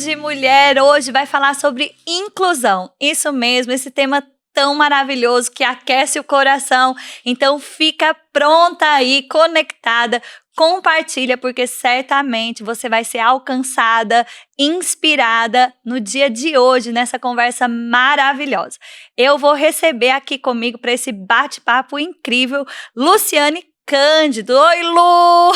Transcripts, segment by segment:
de Mulher hoje vai falar sobre inclusão. Isso mesmo, esse tema tão maravilhoso que aquece o coração. Então fica pronta aí, conectada, compartilha, porque certamente você vai ser alcançada, inspirada no dia de hoje, nessa conversa maravilhosa. Eu vou receber aqui comigo para esse bate-papo incrível, Luciane Cândido. Oi, Lu!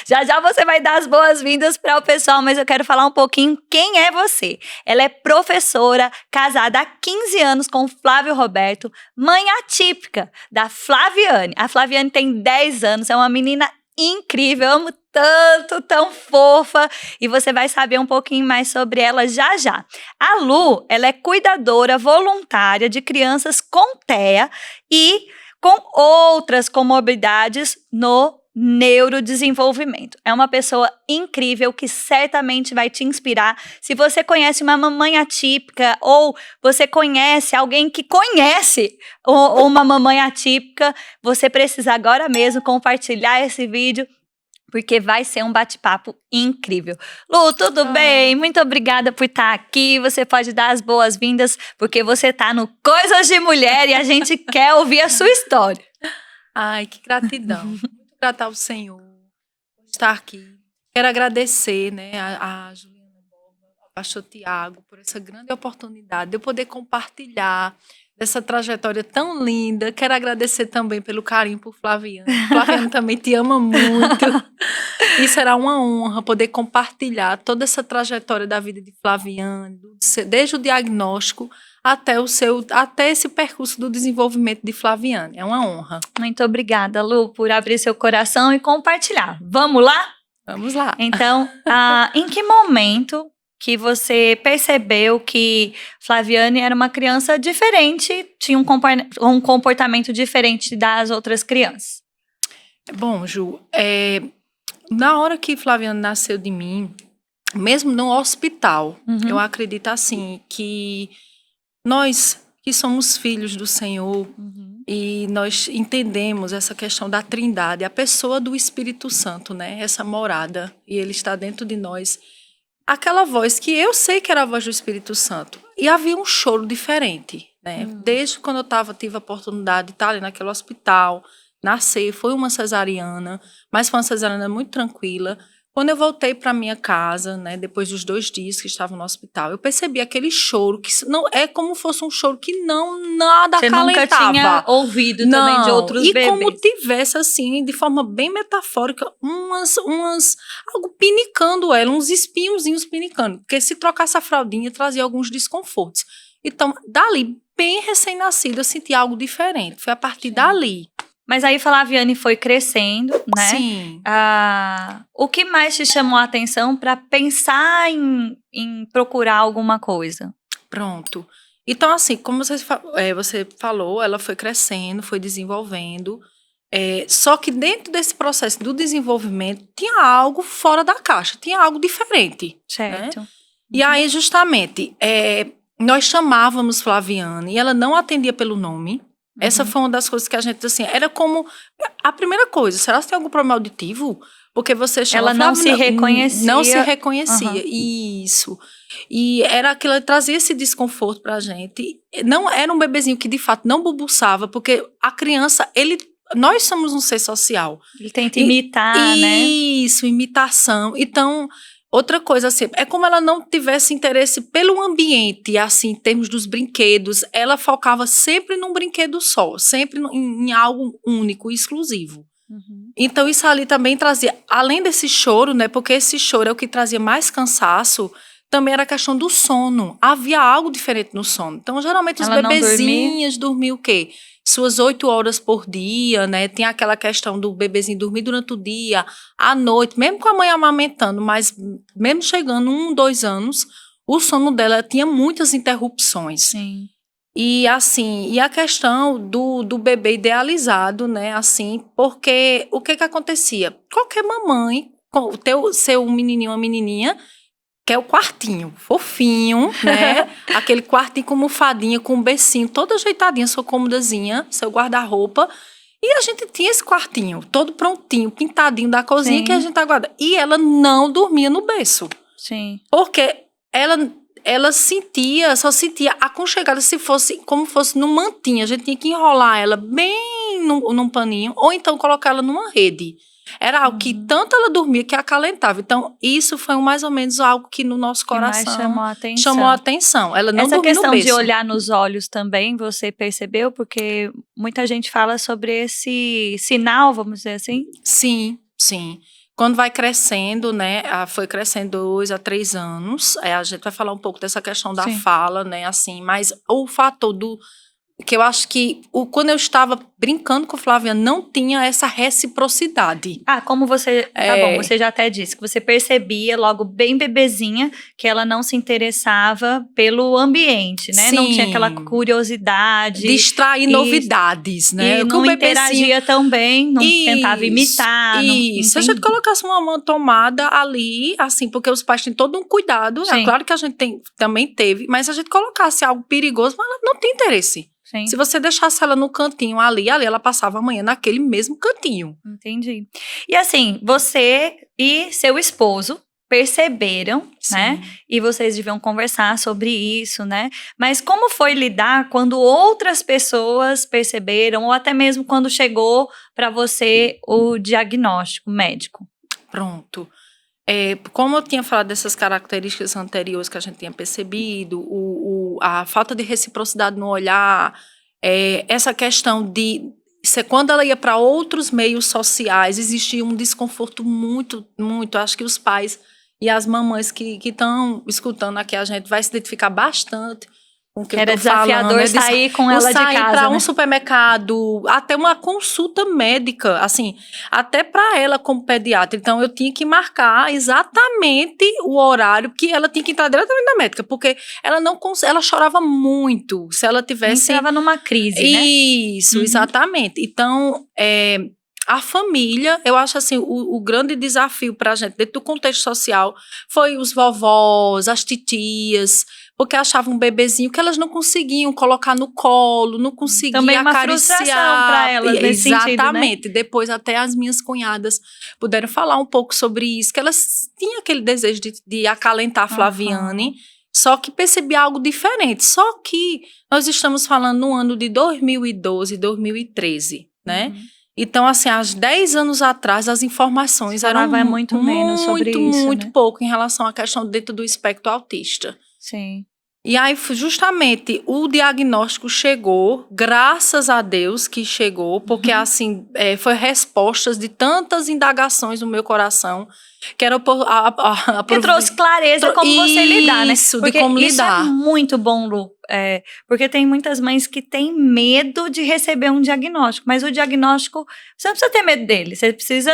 Já já você vai dar as boas-vindas para o pessoal, mas eu quero falar um pouquinho quem é você. Ela é professora, casada há 15 anos com Flávio Roberto, mãe atípica da Flaviane. A Flaviane tem 10 anos, é uma menina incrível, amo tanto, tão fofa, e você vai saber um pouquinho mais sobre ela já já. A Lu, ela é cuidadora voluntária de crianças com TEA e com outras comorbidades no neurodesenvolvimento. É uma pessoa incrível que certamente vai te inspirar. Se você conhece uma mamãe atípica ou você conhece alguém que conhece uma mamãe atípica, você precisa agora mesmo compartilhar esse vídeo, porque vai ser um bate-papo incrível. Lu, tudo bem? Muito obrigada por estar aqui. Você pode dar as boas-vindas, porque você está no Coisas de Mulher e a gente quer ouvir a sua história. Ai, que gratidão. Muito grata ao Senhor por estar aqui. Quero agradecer, né, a Juliana Borba, ao pastor Tiago, por essa grande oportunidade de eu poder compartilhar dessa trajetória tão linda. Quero agradecer também pelo carinho por Flaviane. Flaviane também te ama muito. E será uma honra poder compartilhar toda essa trajetória da vida de Flaviane, desde o diagnóstico até esse percurso do desenvolvimento de Flaviane. É uma honra. Muito obrigada, Lu, por abrir seu coração e compartilhar. Vamos lá? Vamos lá. Então, em que momento que você percebeu que Flaviane era uma criança diferente, tinha um comportamento diferente das outras crianças? Bom, Ju, na hora que Flaviane nasceu de mim, mesmo no hospital, eu acredito assim, que nós que somos filhos do Senhor e nós entendemos essa questão da Trindade, a pessoa do Espírito Santo, né? Essa morada, e ele está dentro de nós. Aquela voz que eu sei que era a voz do Espírito Santo. E havia um choro diferente, né? Desde quando eu tive a oportunidade de estar ali naquele hospital, nascer, foi uma cesariana, mas foi uma cesariana muito tranquila. Quando eu voltei para minha casa, né, depois dos 2 dias que estava no hospital, eu percebi aquele choro, que não é como fosse um choro que nada Você acalentava. Nunca tinha ouvido também de outros bebês. E como tivesse, assim, de forma bem metafórica, algo pinicando ela, uns espinhozinhos pinicando. Porque se trocasse a fraldinha, trazia alguns desconfortos. Então, dali, bem recém-nascida, eu senti algo diferente. Foi a partir dali. Mas aí Flaviane foi crescendo, né? Sim. O que mais te chamou a atenção para pensar em procurar alguma coisa? Pronto. Então, assim, como você falou, ela foi crescendo, foi desenvolvendo. Só que dentro desse processo do desenvolvimento, tinha algo fora da caixa, tinha algo diferente. Certo. Né? E aí, justamente, nós chamávamos Flaviane e ela não atendia pelo nome. Essa foi uma das coisas que a gente, assim, era como... A primeira coisa, será que tem algum problema auditivo? Porque você chama... Ela não se reconhecia. Não se reconhecia, Isso. E era aquilo que trazia esse desconforto pra gente. Não era um bebezinho que, de fato, não bubuçava, porque a criança, nós somos um ser social. Ele tenta imitar, né? Isso, imitação. Então... Outra coisa, assim, é como ela não tivesse interesse pelo ambiente, assim, em termos dos brinquedos, ela focava sempre num brinquedo só, sempre em algo único e exclusivo. Então, isso ali também trazia, além desse choro, né, porque esse choro é o que trazia mais cansaço, também era a questão do sono. Havia algo diferente no sono. Então, geralmente, os bebezinhos dormiam o quê? Suas 8 horas por dia, né? Tem aquela questão do bebezinho dormir durante o dia, à noite, mesmo com a mãe amamentando, mas mesmo chegando 1, 2 anos, o sono dela tinha muitas interrupções. Sim. E assim, e a questão do bebê idealizado, né? Assim, porque o que acontecia? Qualquer mamãe, seu menininho, uma menininha, quer o quartinho, fofinho, né? Aquele quartinho com almofadinha, com um bercinho, toda ajeitadinha, sua cômodazinha, seu guarda-roupa. E a gente tinha esse quartinho, todo prontinho, pintadinho da cozinha, que a gente aguarda. E ela não dormia no berço. Sim. Porque ela só sentia aconchegada se fosse como fosse num mantinho. A gente tinha que enrolar ela bem num paninho, ou então colocar ela numa rede. Era algo que tanto ela dormia que acalentava. Então, isso foi mais ou menos algo que no nosso coração mais chamou a atenção. Ela não dormia no berço. Essa questão de olhar nos olhos também, você percebeu? Porque muita gente fala sobre esse sinal, vamos dizer assim. Sim, sim. Quando vai crescendo, né, foi crescendo 2 a 3 anos, a gente vai falar um pouco dessa questão da fala, né, assim, mas o fator que eu acho que quando eu estava brincando com o Flaviano, não tinha essa reciprocidade. Como você... Tá bom, você já até disse que você percebia logo bem bebezinha que ela não se interessava pelo ambiente, né? Sim. Não tinha aquela curiosidade. De extrair novidades, né? E não interagia tão bem, não tentava imitar. Isso, se a gente colocasse uma tomada ali, assim, porque os pais têm todo um cuidado, é claro que a gente também teve, mas se a gente colocasse algo perigoso, ela não tem interesse. Sim. Se você deixasse ela no cantinho ali ela passava a manhã naquele mesmo cantinho. Entendi. E assim, você e seu esposo perceberam, né? E vocês deviam conversar sobre isso, né? Mas como foi lidar quando outras pessoas perceberam, ou até mesmo quando chegou para você o diagnóstico médico? Pronto. Como eu tinha falado dessas características anteriores que a gente tinha percebido, a falta de reciprocidade no olhar, essa questão de quando ela ia para outros meios sociais, existia um desconforto muito, muito. Acho que os pais e as mamães que estão escutando aqui a gente vai se identificar bastante. Era desafiador sair com ela de casa, sair para um supermercado, até uma consulta médica, assim, até para ela como pediatra. Então, eu tinha que marcar exatamente o horário que ela tinha que entrar diretamente na médica, porque ela chorava muito. Se ela tivesse... Entrava numa crise, né? Isso, exatamente. Então, a família, eu acho assim, o grande desafio para a gente, dentro do contexto social, foi os vovós, as titias, porque achavam um bebezinho que elas não conseguiam colocar no colo, não conseguiam também uma acariciar. Frustração para elas nesse Exatamente. Sentido, né? Depois até as minhas cunhadas puderam falar um pouco sobre isso, que elas tinham aquele desejo de acalentar a Flaviane, só que percebia algo diferente. Só que nós estamos falando no ano de 2012, 2013, né? Então, assim, há 10 anos atrás, as informações eram muito menos sobre isso, muito né? pouco em relação à questão dentro do espectro autista. Sim. E aí, justamente, o diagnóstico chegou, graças a Deus que chegou, porque, assim, foi respostas de tantas indagações no meu coração, que era que trouxe clareza como você lidar, né? Isso, de como lidar. Isso é muito bom, Lu, porque tem muitas mães que têm medo de receber um diagnóstico, mas o diagnóstico, você não precisa ter medo dele, você precisa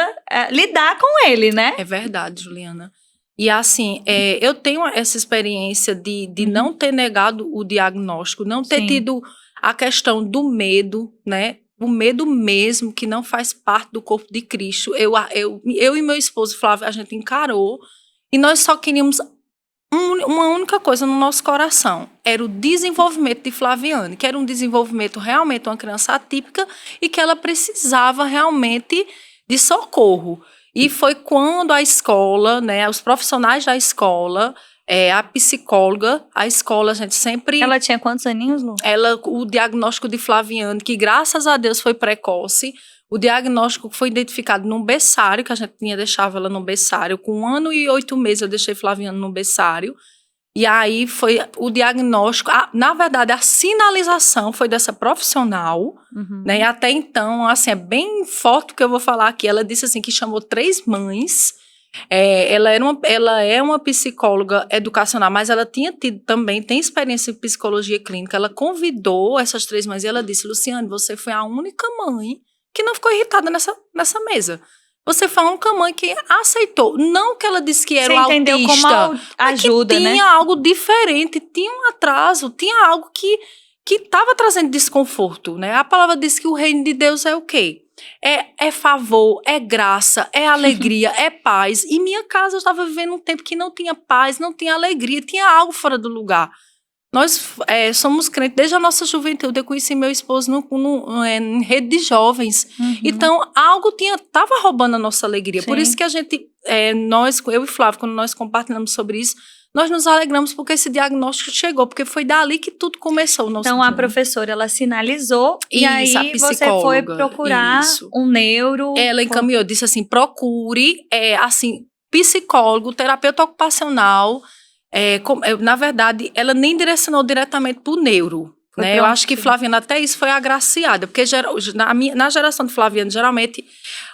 lidar com ele, né? É verdade, Juliana. E assim, eu tenho essa experiência de não ter negado o diagnóstico, não ter tido a questão do medo, né? O medo mesmo, que não faz parte do corpo de Cristo. Eu e meu esposo, Flávio, a gente encarou e nós só queríamos uma única coisa no nosso coração. Era o desenvolvimento de Flaviane, que era um desenvolvimento realmente uma criança atípica e que ela precisava realmente de socorro. E foi quando a escola, né, os profissionais da escola, a psicóloga, a escola, a gente sempre... Ela tinha quantos aninhos, Lu? O diagnóstico de Flaviane, que graças a Deus foi precoce, o diagnóstico foi identificado num berçário, que a gente deixava ela no berçário, com 1 ano e 8 meses eu deixei Flaviane no berçário, e aí foi o diagnóstico, na verdade a sinalização foi dessa profissional, né, e até então, assim, é bem forte o que eu vou falar aqui, ela disse assim que chamou 3 mães, ela é uma psicóloga educacional, mas ela tem experiência em psicologia clínica, ela convidou essas 3 mães e ela disse, Luciane, você foi a única mãe que não ficou irritada nessa mesa. Você foi a única mãe que aceitou. Não que ela disse que era você entendeu autista. Como ajuda, que tinha algo diferente, tinha um atraso, tinha algo que estava trazendo desconforto, né? A palavra diz que o reino de Deus é o quê? É favor, é graça, é alegria, é paz. E minha casa eu estava vivendo um tempo que não tinha paz, não tinha alegria, tinha algo fora do lugar. Nós somos crentes desde a nossa juventude. Eu conheci meu esposo em rede de jovens. Então, algo estava roubando a nossa alegria. Sim. Por isso que a gente, eu e Flávio, quando nós compartilhamos sobre isso, nós nos alegramos porque esse diagnóstico chegou, porque foi dali que tudo começou. Então, a professora, ela sinalizou e Isso, aí você foi procurar um neuro. Ela encaminhou, disse assim, procure, assim, psicólogo, terapeuta ocupacional. Na verdade, ela nem direcionou diretamente para o neuro. Né? Eu acho que Flaviana até isso foi agraciada, porque na geração de Flaviana, geralmente,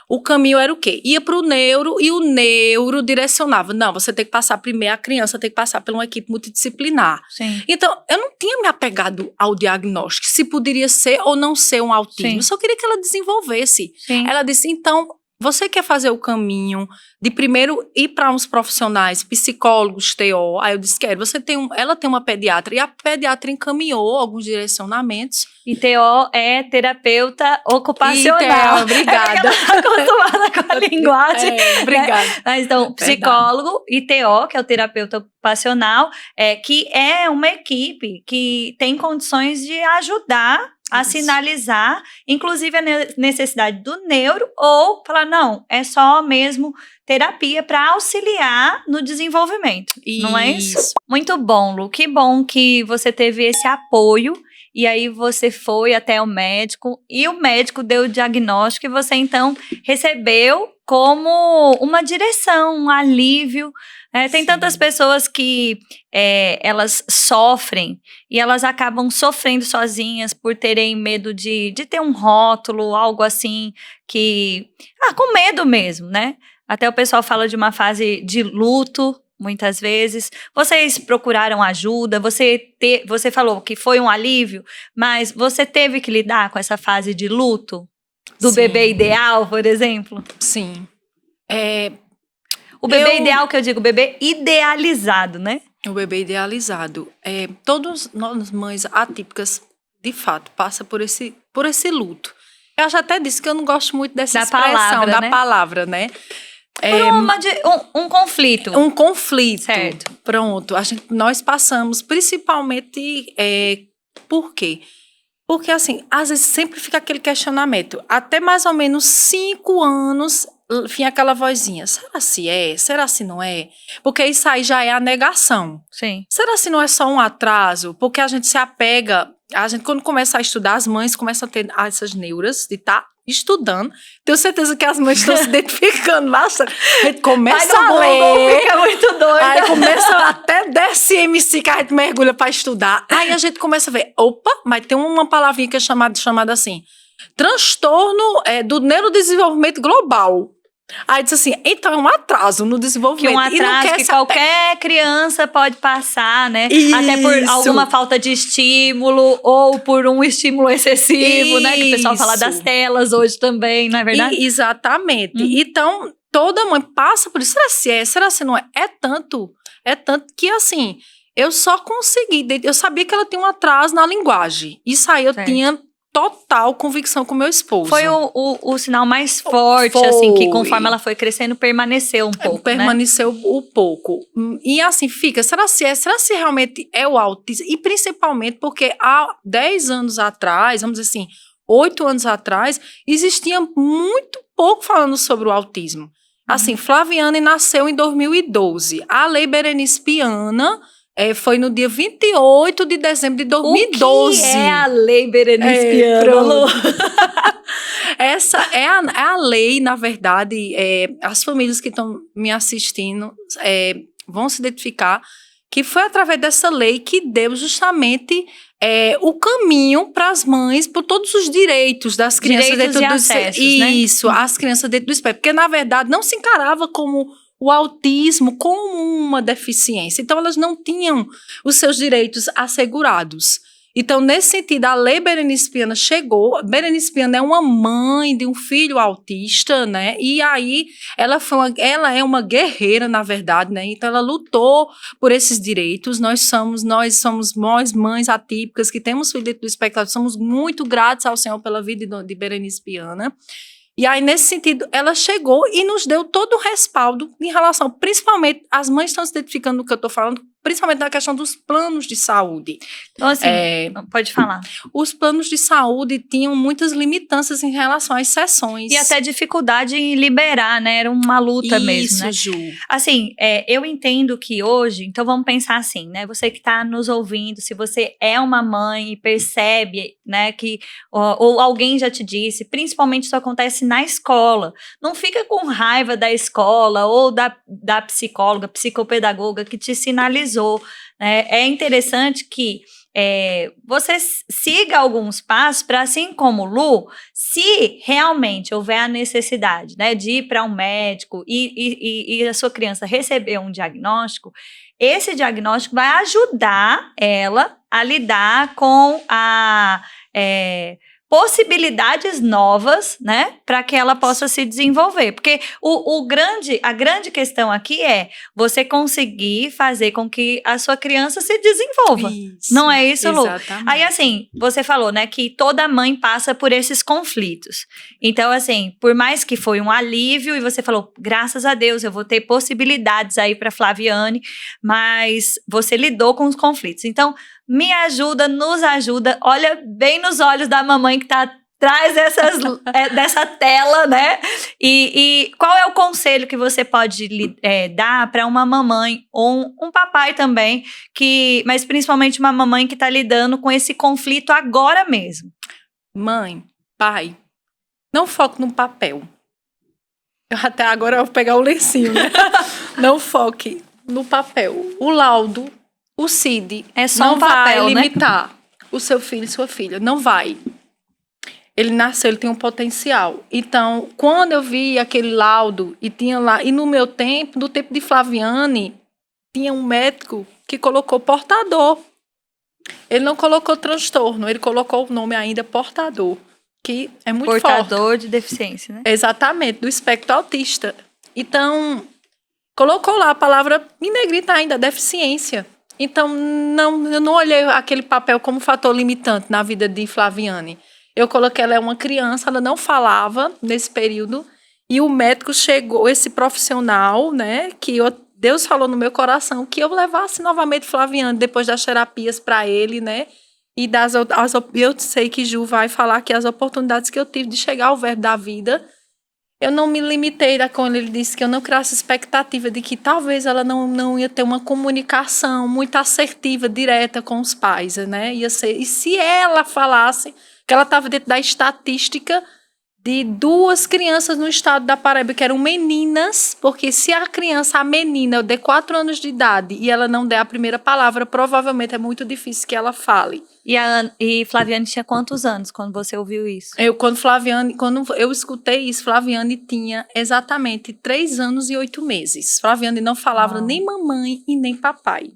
o caminho era o quê? Ia para o neuro e o neuro direcionava. Não, você tem que passar primeiro, a criança tem que passar por uma equipe multidisciplinar. Sim. Então, eu não tinha me apegado ao diagnóstico, se poderia ser ou não ser um autismo. Sim. Eu só queria que ela desenvolvesse. Sim. Ela disse, então, você quer fazer o caminho de primeiro ir para uns profissionais, psicólogos, TO? Aí eu disse, quero. Ela tem uma pediatra e a pediatra encaminhou alguns direcionamentos. E TO é terapeuta ocupacional. Obrigada. Ela tá acostumada com a linguagem. Obrigada. Né? Mas então, psicólogo e TO, que é o terapeuta ocupacional, que é uma equipe que tem condições de ajudar a sinalizar, inclusive a necessidade do neuro, ou falar, não, é só mesmo terapia para auxiliar no desenvolvimento. Isso. Não é isso? Muito bom, Lu. Que bom que você teve esse apoio e aí você foi até o médico e o médico deu o diagnóstico e você então recebeu como uma direção, um alívio. Tem tantas pessoas que elas sofrem e elas acabam sofrendo sozinhas por terem medo de ter um rótulo, algo assim, com medo mesmo, né? Até o pessoal fala de uma fase de luto, muitas vezes. Vocês procuraram ajuda, você falou que foi um alívio, mas você teve que lidar com essa fase de luto? Do bebê ideal, por exemplo? Sim. O bebê ideal, que eu digo, o bebê idealizado, né? O bebê idealizado. Todas nós, mães atípicas, de fato, passa por esse luto. Eu já até disse que eu não gosto muito dessa expressão, da palavra, né? Um conflito. Um conflito. Certo. Pronto. Nós passamos, principalmente, por quê? Porque, assim, às vezes sempre fica aquele questionamento. Até mais ou menos 5 anos, vinha aquela vozinha. Será se é? Será se não é? Porque isso aí já é a negação. Sim. Será se não é só um atraso? Porque a gente se apega... quando começa a estudar, as mães começam a ter essas neuras de estar estudando. Tenho certeza que as mães estão se identificando bastante. A gente começa a ler. Fica muito doida. Aí começa até DSM-5 que a gente mergulha para estudar. Aí a gente começa a ver, opa, mas tem uma palavrinha que é chamada assim, transtorno do neurodesenvolvimento global. Aí diz assim, então é um atraso no desenvolvimento. Que um atraso que qualquer criança pode passar, né? Isso. Até por alguma falta de estímulo ou por um estímulo excessivo, né? Que o pessoal fala das telas hoje também, não é verdade? Exatamente. Então, toda mãe passa por isso. Será se é? Será se não é? É tanto que, assim, eu só consegui... Eu sabia que ela tinha um atraso na linguagem. Isso aí eu tinha... total convicção com meu esposo. Foi o sinal mais forte, assim, que conforme ela foi crescendo, permaneceu um pouco, permaneceu um pouco. E assim, será se realmente é o autismo? E principalmente porque há 10 anos atrás, vamos dizer assim, 8 anos atrás, existia muito pouco falando sobre o autismo. Assim, Flaviane nasceu em 2012. A Lei Berenice Piana... foi no dia 28 de dezembro de 2012. O que é a Lei Berenice Piana? Essa é a lei, na verdade, as famílias que estão me assistindo vão se identificar, que foi através dessa lei que deu justamente o caminho para as mães, por todos os direitos das crianças dentro do acessos, isso, né? as crianças dentro do espectro. Porque, na verdade, não se encarava como o autismo como uma deficiência. Então, elas não tinham os seus direitos assegurados. Então, nesse sentido, a Lei Berenice Piana chegou. Berenice Piana é uma mãe de um filho autista, né? E aí, ela é uma guerreira, na verdade, né? Então, ela lutou por esses direitos. Nós somos mães atípicas que temos filho dentro do espectro. Somos muito gratos ao Senhor pela vida de Berenice Piana. E aí, nesse sentido, ela chegou e nos deu todo o respaldo em relação, principalmente, as mães estão se identificando no que eu estou falando, principalmente na questão dos planos de saúde. Então, assim, pode falar. Os planos de saúde tinham muitas limitâncias em relação às sessões. E até dificuldade em liberar, né? Era uma luta mesmo, né? Isso, Ju. Assim, eu entendo que hoje, então vamos pensar assim, né? Você que está nos ouvindo, se você é uma mãe e percebe, né, que ou alguém já te disse, principalmente isso acontece na escola. Não fica com raiva da escola ou da psicóloga, psicopedagoga que te sinalizou, né? É interessante que você siga alguns passos para, assim como Lu, se realmente houver a necessidade, né, de ir para um médico e a sua criança receber um diagnóstico, esse diagnóstico vai ajudar ela a lidar com possibilidades novas, né, para que ela possa se desenvolver. Porque a grande questão aqui é você conseguir fazer com que a sua criança se desenvolva. Isso, não é isso, Lu? Exatamente. Aí, assim, você falou, né, que toda mãe passa por esses conflitos. Então, assim, por mais que foi um alívio, e você falou, graças a Deus, eu vou ter possibilidades aí para Flaviane, mas você lidou com os conflitos. Então, me ajuda, nos ajuda, olha bem nos olhos da mamãe que está atrás dessa tela, né? E qual é o conselho que você pode dar para uma mamãe ou um papai também, mas principalmente uma mamãe que está lidando com esse conflito agora mesmo? Mãe, pai, não foque no papel. Até agora eu vou pegar o lencinho, né? Não foque no papel. O laudo, o CID, é só não um papel, vai limitar o seu filho e sua filha. Não vai. Ele nasceu, ele tem um potencial. Então, quando eu vi aquele laudo e tinha lá, e no meu tempo, no tempo de Flaviane, tinha um médico que colocou portador. Ele não colocou transtorno, ele colocou o nome ainda portador, que é muito forte. Portador de deficiência, né? Exatamente, do espectro autista. Então, colocou lá a palavra em negrita ainda, deficiência. Então, eu não olhei aquele papel como fator limitante na vida de Flaviane. Eu coloquei ela é uma criança, ela não falava nesse período, e o médico chegou, esse profissional, né, que Deus falou no meu coração que eu levasse novamente Flaviane depois das terapias para ele, né, e eu sei que Ju vai falar que as oportunidades que eu tive de chegar ao verbo da vida, eu não me limitei quando ele disse que eu não criasse expectativa de que talvez ela não ia ter uma comunicação muito assertiva, direta com os pais, né, ia ser, e se ela falasse que ela estava dentro da estatística de 2 crianças no estado da Paraíba que eram meninas, porque se a menina der 4 anos de idade e ela não der a primeira palavra, provavelmente é muito difícil que ela fale. E Flaviane tinha quantos anos quando você ouviu isso? Quando eu escutei isso, Flaviane tinha exatamente 3 anos e 8 meses. Flaviane não falava nem mamãe e nem papai.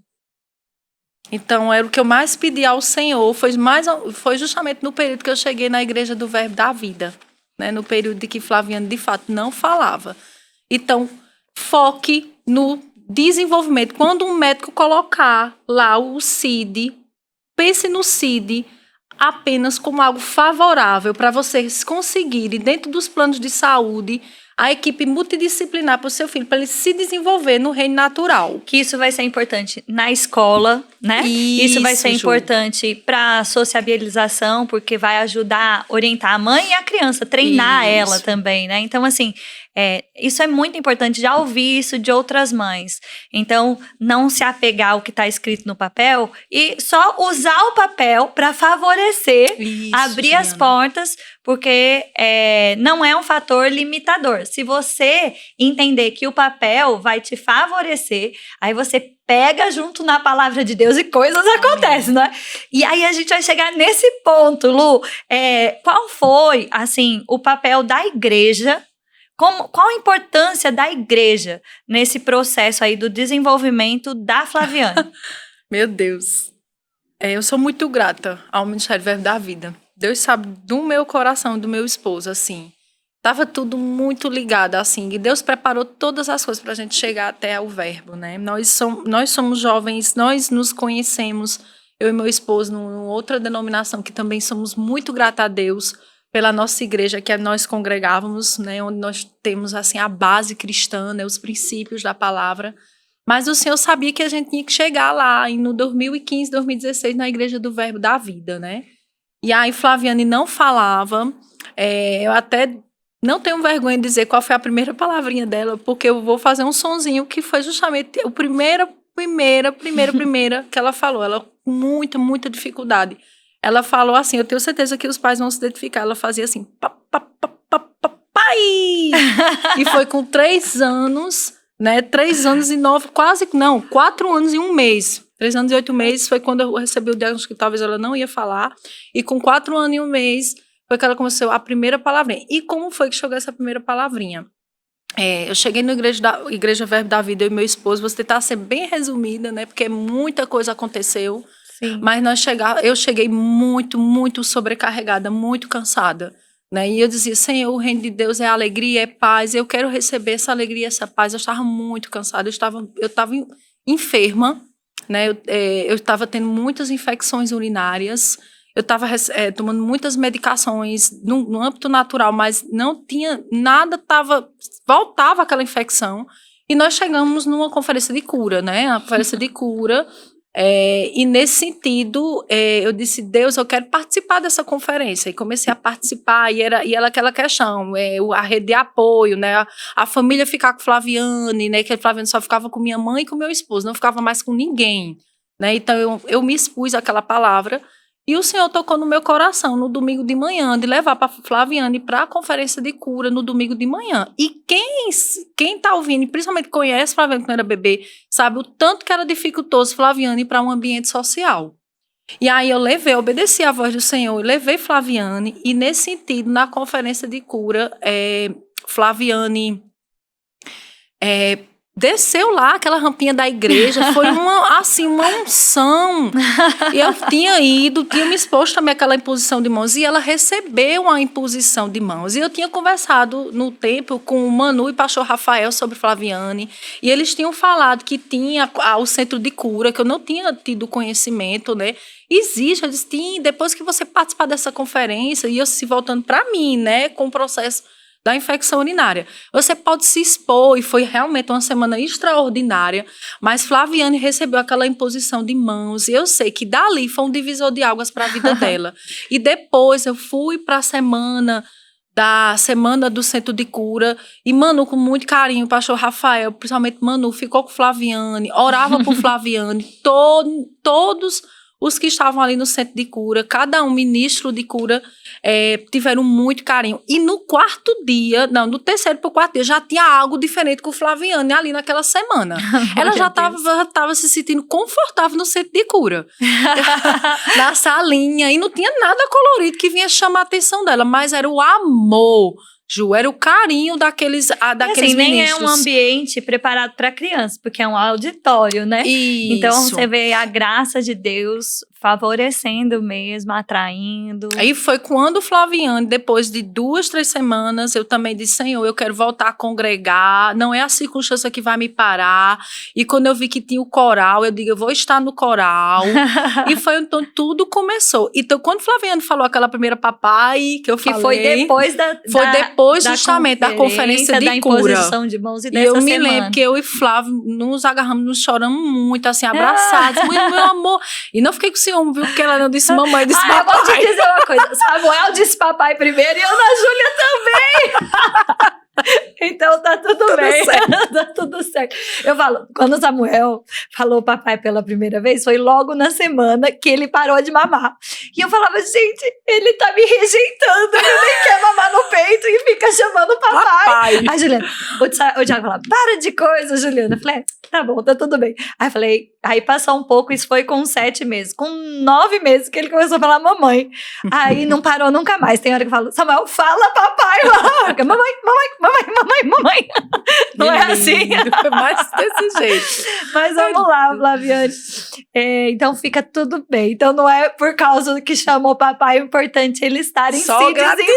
Então, era o que eu mais pedi ao Senhor, foi justamente no período que eu cheguei na Igreja do Verbo da Vida, né? No período de que Flaviane, de fato, não falava. Então, foque no desenvolvimento. Quando um médico colocar lá o CID, pense no CID apenas como algo favorável para vocês conseguirem, dentro dos planos de saúde, a equipe multidisciplinar para o seu filho, para ele se desenvolver no reino natural. Que isso vai ser importante na escola, né? Isso vai ser importante para a sociabilização, porque vai ajudar a orientar a mãe e a criança, treinar ela também, né? Então, assim, isso é muito importante, já ouvi isso de outras mães. Então, não se apegar ao que está escrito no papel e só usar o papel para favorecer, abrir as portas, porque não é um fator limitador. Se você entender que o papel vai te favorecer, aí você pega junto na palavra de Deus e coisas acontecem, né? E aí a gente vai chegar nesse ponto, Lu. Qual foi, assim, o papel da igreja? Qual a importância da igreja nesse processo aí do desenvolvimento da Flaviane? Meu Deus. Eu sou muito grata ao Ministério Verbo da Vida. Deus sabe do meu coração, do meu esposo, assim. Tava tudo muito ligado, assim. E Deus preparou todas as coisas para a gente chegar até o Verbo, né? Nós somos jovens, nós nos conhecemos, eu e meu esposo, numa outra denominação, que também somos muito grata a Deus pela nossa igreja, que nós congregávamos, né, onde nós temos assim a base cristã, né, os princípios da palavra. Mas o Senhor sabia que a gente tinha que chegar lá, e no 2015, 2016, na Igreja do Verbo da Vida, né? E aí Flaviane não falava, eu até não tenho vergonha de dizer qual foi a primeira palavrinha dela, porque eu vou fazer um sonzinho que foi justamente o primeira que ela falou. Ela com muita, muita dificuldade. Ela falou assim, eu tenho certeza que os pais vão se identificar. Ela fazia assim, pai! E foi com 3 anos, né? 3 anos e 9, 4 anos e 1 mês. 3 anos e 8 meses foi quando eu recebi o diagnóstico que talvez ela não ia falar. E com 4 anos e 1 mês foi que ela começou a primeira palavrinha. E como foi que chegou essa primeira palavrinha? Eu cheguei na Igreja Verbo da Vida, eu e meu esposo, vou tentar ser bem resumida, né? Porque muita coisa aconteceu. Sim. Mas eu cheguei muito, muito sobrecarregada, muito cansada. Né? E eu dizia, Senhor, o reino de Deus é alegria, é paz. Eu quero receber essa alegria, essa paz. Eu estava muito cansada, eu estava enferma. Né? Eu estava tendo muitas infecções urinárias. Eu estava tomando muitas medicações no âmbito natural, mas não tinha nada, voltava aquela infecção. E nós chegamos numa conferência de cura, né? Uma conferência de cura. E nesse sentido, eu disse, Deus, eu quero participar dessa conferência. E comecei a participar, e era aquela questão, a rede de apoio, né? A família ficar com Flaviane, né? Que a Flaviane só ficava com minha mãe e com meu esposo, não ficava mais com ninguém. Né? Então, eu me expus àquela palavra. E o Senhor tocou no meu coração no domingo de manhã, de levar para Flaviane para a conferência de cura no domingo de manhã. E quem está ouvindo, principalmente conhece Flaviane quando era bebê, sabe o tanto que era dificultoso Flaviane para um ambiente social. E aí eu obedeci à voz do Senhor, e levei Flaviane, e nesse sentido, na conferência de cura, Flaviane desceu lá aquela rampinha da igreja, foi uma unção. E eu tinha me exposto também àquela imposição de mãos, e ela recebeu uma imposição de mãos. E eu tinha conversado no tempo com o Manu e o pastor Rafael sobre Flaviane, e eles tinham falado que tinha o centro de cura, que eu não tinha tido conhecimento, né? Existe, eu disse, depois que você participar dessa conferência, e eu se voltando para mim, né, com o processo da infecção urinária. Você pode se expor, e foi realmente uma semana extraordinária, mas Flaviane recebeu aquela imposição de mãos, e eu sei que dali foi um divisor de águas para a vida dela. E depois eu fui para a semana do Centro de Cura, e Manu, com muito carinho, o pastor Rafael, principalmente Manu, ficou com Flaviane, orava por Flaviane, todos os que estavam ali no Centro de Cura, cada um ministro de cura, tiveram muito carinho. E no terceiro para o quarto dia, já tinha algo diferente com Flaviane ali naquela semana. Ela já estava se sentindo confortável no Centro de Cura. Na salinha. E não tinha nada colorido que vinha chamar a atenção dela, mas era o amor, Ju, era o carinho daqueles assim, ministros. Nem é um ambiente preparado para criança, porque é um auditório, né? Isso. Então você vê a graça de Deus favorecendo mesmo, atraindo. Aí foi quando Flaviane, depois de 2, 3 semanas, eu também disse, Senhor, eu quero voltar a congregar, não é a circunstância que vai me parar. E quando eu vi que tinha o coral, eu digo, eu vou estar no coral. E foi então tudo começou. Então, quando Flaviane falou aquela primeira papai que eu falei... Que foi depois justamente da conferência de da cura. imposição de mãos e dessa eu me semana. lembro que eu e Flávio nos agarramos, nos choramos muito, assim, abraçados. Meu amor. E não fiquei com ciúme, viu? Porque ela não disse mamãe, disse papai. Eu vou te dizer uma coisa. Samuel disse papai primeiro e eu na Júlia também. Então tá tudo bem. Tá tudo certo. Eu falo, quando o Samuel falou papai pela primeira vez, foi logo na semana que ele parou de mamar. E eu falava, gente, ele tá me rejeitando, ele nem quer mamar no peito e fica chamando papai. Aí Juliana, o Thiago falava, para de coisa, Juliana. Eu falei, tá bom, tá tudo bem. Aí eu falei, aí passou um pouco, isso foi com 7 meses. Com 9 meses que ele começou a falar mamãe. Aí não parou nunca mais. Tem hora que eu falo, Samuel, fala papai. Mamãe. Não é assim? Mas desse jeito. Mas vamos lá, Flaviane. Então fica tudo bem. Então não é por causa que chamou papai, é importante ele estar em só se desenvolvendo.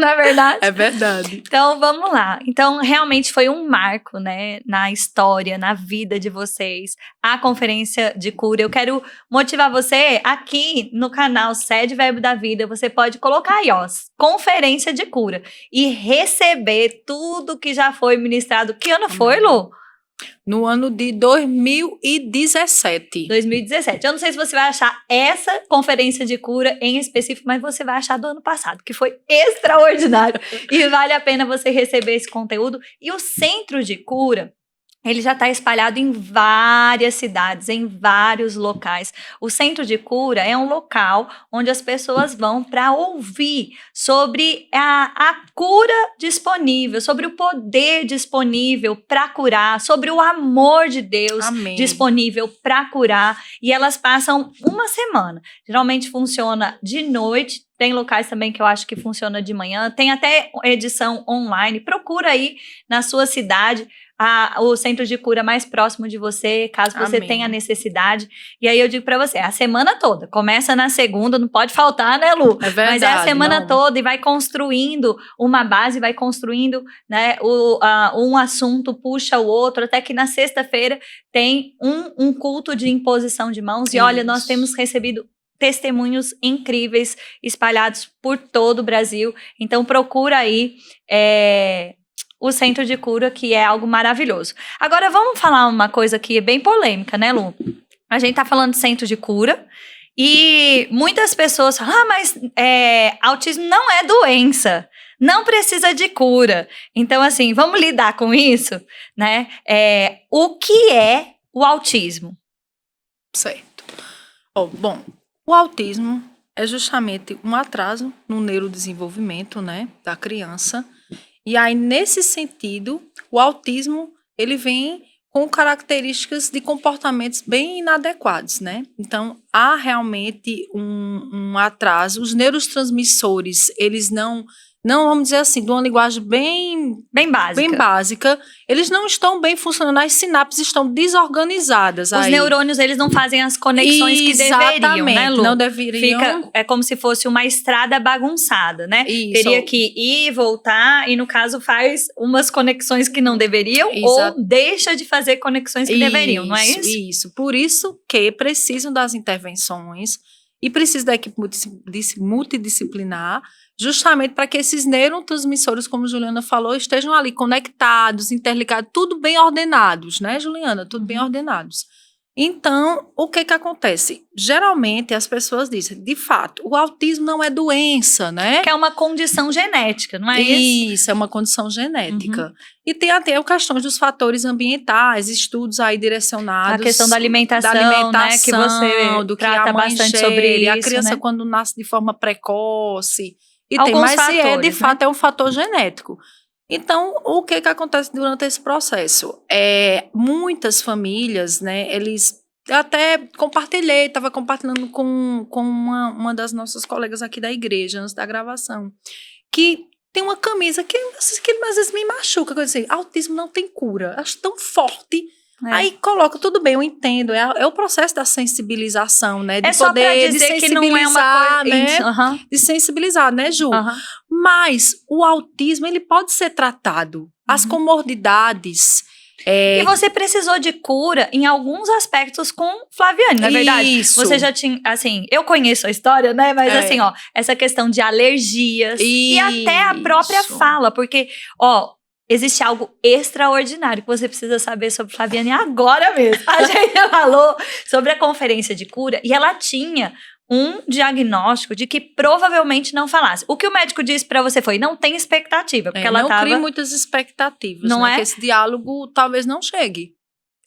não é verdade? É verdade. Então, vamos lá. Então, realmente foi um marco, né, na história, na vida de vocês, a conferência de cura. Eu quero motivar você aqui no canal Sede Verbo da Vida. Você pode colocar aí, ó, conferência de cura e receber tudo que já foi ministrado. Que ano foi, Lu? No ano de 2017. 2017. Eu não sei se você vai achar essa conferência de cura em específico, mas você vai achar do ano passado, que foi extraordinário. E vale a pena você receber esse conteúdo. E o centro de cura, ele já está espalhado em várias cidades, em vários locais. O centro de cura é um local onde as pessoas vão para ouvir sobre a cura disponível, sobre o poder disponível para curar, sobre o amor de Deus Amém. disponível para curar. E elas passam uma semana. Geralmente funciona de noite. Tem locais também que eu acho que funciona de manhã. Tem até edição online. Procura aí na sua cidade o centro de cura mais próximo de você, caso você Amém. tenha necessidade. E aí eu digo pra você, a semana toda. Começa na segunda, não pode faltar, né, Lu? É verdade. Mas é a semana não. toda e vai construindo uma base, vai construindo, né, um assunto puxa o outro, até que na sexta-feira tem um culto de imposição de mãos. E olha, nós Isso. temos recebido testemunhos incríveis espalhados por todo o Brasil. Então procura aí o centro de cura, que é algo maravilhoso. Agora vamos falar uma coisa que é bem polêmica, né, Lu? A gente tá falando de centro de cura e muitas pessoas falam, mas autismo não é doença, não precisa de cura. Então, assim, vamos lidar com isso, né? O que é o autismo? Certo. Bom, o autismo é justamente um atraso no neurodesenvolvimento, né, da criança. E aí, nesse sentido, o autismo, ele vem com características de comportamentos bem inadequados, né? Então, há realmente um atraso. Os neurotransmissores, eles não, vamos dizer assim, de uma linguagem bem básica, eles não estão bem funcionando, as sinapses estão desorganizadas. Os neurônios, eles não fazem as conexões que deveriam, né, Lu? Não deveriam. É como se fosse uma estrada bagunçada, né? Isso. Teria que ir, voltar, e no caso faz umas conexões que não deveriam, Exato. ou deixa de fazer conexões que deveriam, não é isso? Isso. Por isso que precisam das intervenções e precisa da equipe multidisciplinar, justamente para que esses neurotransmissores, como a Juliana falou, estejam ali conectados, interligados, tudo bem ordenados, né, Juliana? Tudo bem ordenados. Então, o que acontece? Geralmente, as pessoas dizem, de fato, o autismo não é doença, né? Que é uma condição genética, não é isso? Isso, é uma condição genética. E tem até questões dos fatores ambientais, estudos aí direcionados. A questão da alimentação, né? Que você do trata que a mãe bastante gere, sobre isso, a criança né? quando nasce de forma precoce. Alguns Mas fatores, de fato, é um fator genético. Então, o que acontece durante esse processo? Muitas famílias, né, eles... Eu até estava compartilhando com uma das nossas colegas aqui da igreja, antes da gravação, que tem uma camisa que às vezes me machuca, coisa assim, autismo não tem cura, acho tão forte. Aí coloca, tudo bem, eu entendo, é o processo da sensibilização, né? De só poder pra dizer que não é uma coisa, né? De sensibilizar, né, Ju? Mas o autismo, ele pode ser tratado. As comorbidades... E você precisou de cura em alguns aspectos com Flaviane, não é verdade? Isso. Você já tinha, assim, eu conheço a história, né? Mas assim, ó, essa questão de alergias e até a própria fala, porque, ó, existe algo extraordinário que você precisa saber sobre Flaviane agora mesmo. A gente falou sobre a conferência de cura e ela tinha um diagnóstico de que provavelmente não falasse. O que o médico disse pra você foi, não tem expectativa, porque ela não crie muitas expectativas, não né? Que esse diálogo talvez não chegue.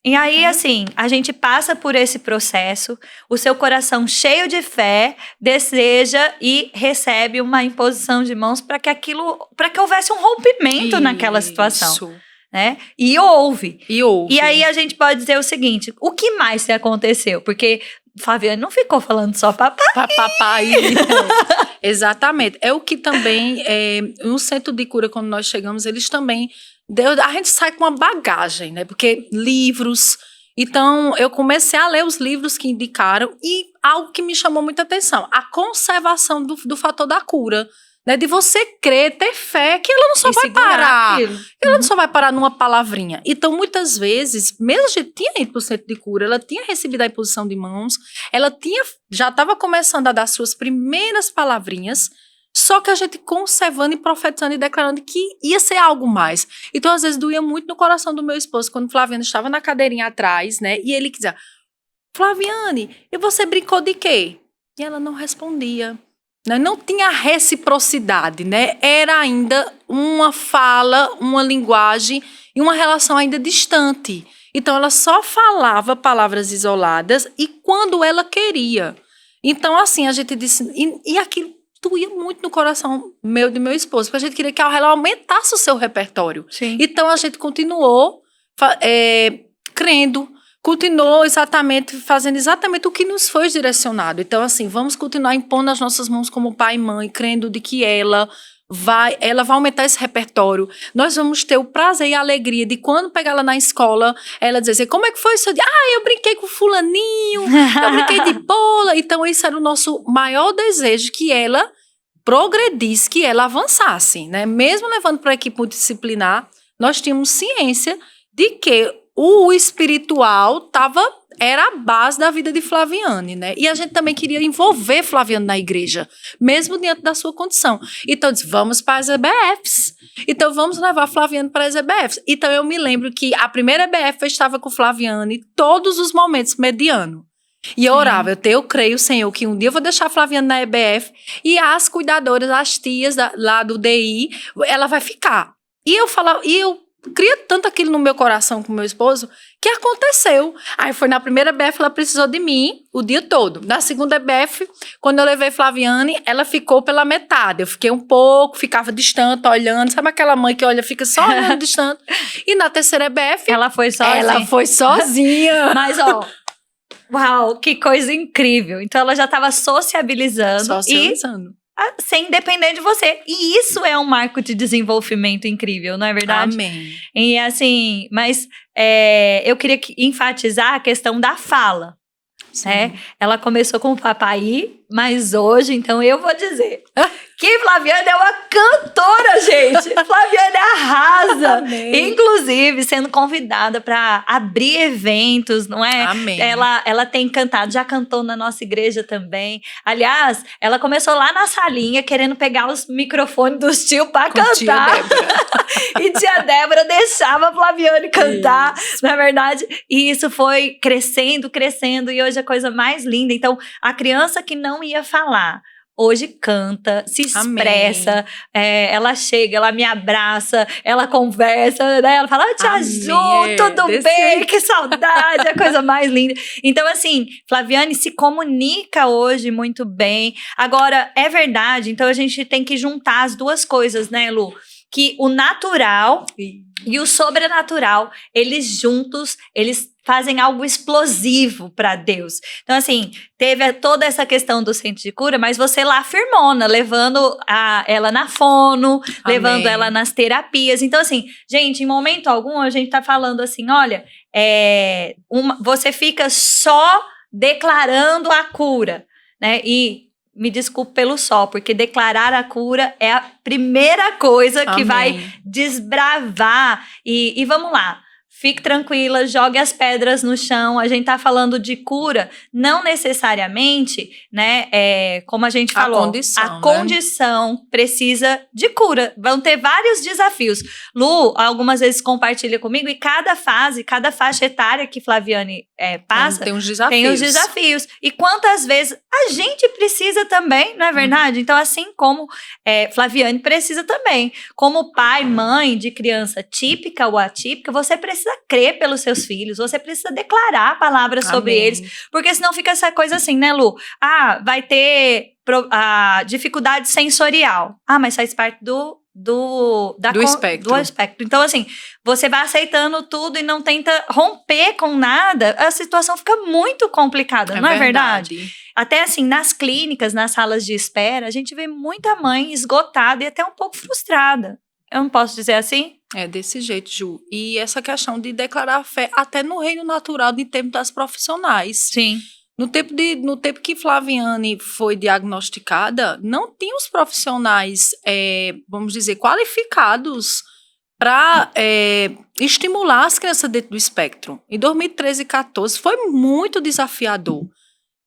E aí, assim, a gente passa por esse processo, o seu coração cheio de fé deseja e recebe uma imposição de mãos para que houvesse um rompimento naquela situação. Né? E houve. E aí a gente pode dizer o seguinte, o que mais se aconteceu? Porque Flaviane não ficou falando só papai. Exatamente. É o que também, no centro de cura, quando nós chegamos, eles também... A gente sai com uma bagagem, né? Porque livros... Então, eu comecei a ler os livros que indicaram e algo que me chamou muita atenção, a conservação do fator da cura. né? De você crer, ter fé, que ela não só vai parar. Aquilo. Ela não só vai parar numa palavrinha. Então, muitas vezes, mesmo a gente tinha ido para o centro de cura, ela tinha recebido a imposição de mãos, já estava começando a dar suas primeiras palavrinhas, só que a gente conservando e profetizando e declarando que ia ser algo mais. Então, às vezes, doía muito no coração do meu esposo, quando o Flaviano estava na cadeirinha atrás, né? E ele dizia, Flaviane, e você brincou de quê? E ela não respondia. Né? Não tinha reciprocidade, né? Era ainda uma fala, uma linguagem e uma relação ainda distante. Então, ela só falava palavras isoladas e quando ela queria. Então, assim, a gente disse... E aquilo doía muito no coração meu e do meu esposo, porque a gente queria que ela aumentasse o seu repertório. Sim. Então, a gente continuou crendo, continuou fazendo exatamente o que nos foi direcionado. Então, assim, vamos continuar impondo as nossas mãos como pai e mãe, crendo de que ela vai aumentar esse repertório. Nós vamos ter o prazer e a alegria de quando pegar ela na escola, ela dizer assim, como é que foi isso? Eu brinquei com fulaninho, eu brinquei de bola. Então, esse era o nosso maior desejo, que ela progredisse, que ela avançasse, né? Mesmo levando para a equipe multidisciplinar, nós tínhamos ciência de que o espiritual era a base da vida de Flaviane, né? E a gente também queria envolver Flaviane na igreja, mesmo diante da sua condição. Então, disse, vamos para as EBFs. Então, vamos levar Flaviane para as EBFs. Então, eu me lembro que a primeira EBF eu estava com Flaviane todos os momentos, mediano. E eu orava, eu creio, Senhor, que um dia eu vou deixar a Flaviane na EBF e as cuidadoras, as tias lá do DI, ela vai ficar. E eu cria tanto aquilo no meu coração com meu esposo, que aconteceu. Aí foi na primeira EBF, ela precisou de mim o dia todo. Na segunda EBF, quando eu levei Flaviane, ela ficou pela metade. Eu fiquei um pouco, ficava distante, olhando. Sabe aquela mãe que olha, fica só olhando distante? E na terceira EBF... Ela foi sozinha. Ela foi sozinha. Mas, uau, que coisa incrível. Então, ela já estava sociabilizando. Sem depender de você. E isso é um marco de desenvolvimento incrível, não é verdade? Amém. E assim, mas eu queria enfatizar a questão da fala. Né? Ela começou com o papai, mas hoje, então, eu vou dizer que Flaviane é uma cantora, gente. Flaviane arrasa. Amém. Inclusive, sendo convidada para abrir eventos, não é? Amém. Ela tem cantado, já cantou na nossa igreja também. Aliás, ela começou lá na salinha, querendo pegar os microfones dos tios para cantar. Tia Débora. E tia Débora deixava a Flaviane cantar, na verdade. E isso foi crescendo, e hoje é a coisa mais linda. Então, a criança que não ia falar, hoje canta, se expressa, ela chega, ela me abraça, ela conversa, né? Ela fala, tia Ju, tudo bem? Que saudade, a coisa mais linda. Então, assim, Flaviane se comunica hoje muito bem. Agora, é verdade, então a gente tem que juntar as duas coisas, né, Lu? Que o natural e o sobrenatural, eles juntos, eles fazem algo explosivo para Deus. Então, assim, teve toda essa questão do centro de cura, mas você lá firmona, levando ela na fono, Amém. levando ela nas terapias. Então, assim, gente, em momento algum, a gente tá falando assim, olha, você fica só declarando a cura, né? E me desculpe pelo porque declarar a cura é a primeira coisa que vai desbravar. E vamos lá, fique tranquila, jogue as pedras no chão. A gente tá falando de cura, não necessariamente, né? Como a gente falou, a condição precisa de cura. Vão ter vários desafios. Lu, algumas vezes compartilha comigo, e cada faixa etária que Flaviane passa, tem os desafios. E quantas vezes a gente precisa também, não é verdade? Então, assim como Flaviane precisa também. Como pai, mãe de criança típica ou atípica, você precisa crer pelos seus filhos, você precisa declarar palavras sobre eles, porque senão fica essa coisa assim, né, Lu? Vai ter dificuldade sensorial. Mas faz parte do espectro. Então, assim, você vai aceitando tudo e não tenta romper com nada, a situação fica muito complicada, não é verdade? Até assim, nas clínicas, nas salas de espera, a gente vê muita mãe esgotada e até um pouco frustrada. Eu não posso dizer assim? É desse jeito, Ju. E essa questão de declarar fé até no reino natural, em termos das profissionais. Sim. No tempo que Flaviane foi diagnosticada, não tinha os profissionais, vamos dizer, qualificados para estimular as crianças dentro do espectro. Em 2013 e 2014 foi muito desafiador.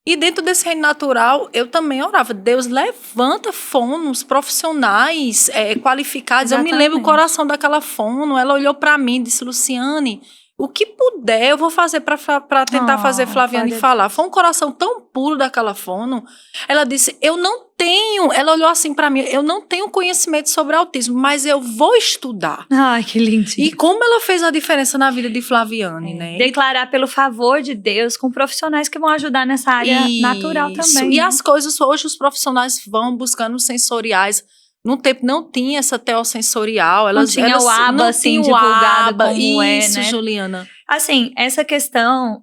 E dentro desse reino natural, eu também orava, Deus levanta fonos profissionais qualificados. Exatamente. Eu me lembro o coração daquela fono, ela olhou para mim e disse, Luciane, o que puder eu vou fazer para tentar fazer Flaviane falar. Foi um coração tão puro daquela fono. Ela disse, ela olhou assim para mim, eu não tenho conhecimento sobre autismo, mas eu vou estudar. Ai, que lindinho. E como ela fez a diferença na vida de Flaviane, né? Declarar pelo favor de Deus com profissionais que vão ajudar nessa área natural também. E né? as coisas, hoje os profissionais vão buscando sensoriais. No tempo não tinha essa teossensorial. Não tinha o ABA, assim, divulgado como isso, né? Juliana. Assim, essa questão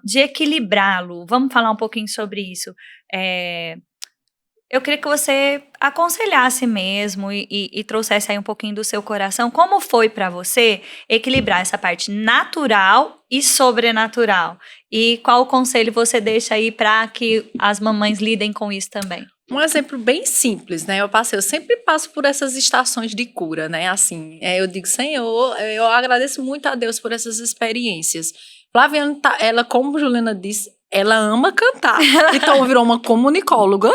de equilibrá-lo, vamos falar um pouquinho sobre isso. Eu queria que você aconselhasse mesmo e trouxesse aí um pouquinho do seu coração. Como foi para você equilibrar essa parte natural e sobrenatural? E qual conselho você deixa aí para que as mamães lidem com isso também? Um exemplo bem simples, né? Eu sempre passo por essas estações de cura, né? Assim, eu digo, Senhor, eu agradeço muito a Deus por essas experiências. Flaviane, ela, como Juliana disse, ela ama cantar. Então, virou uma comunicóloga.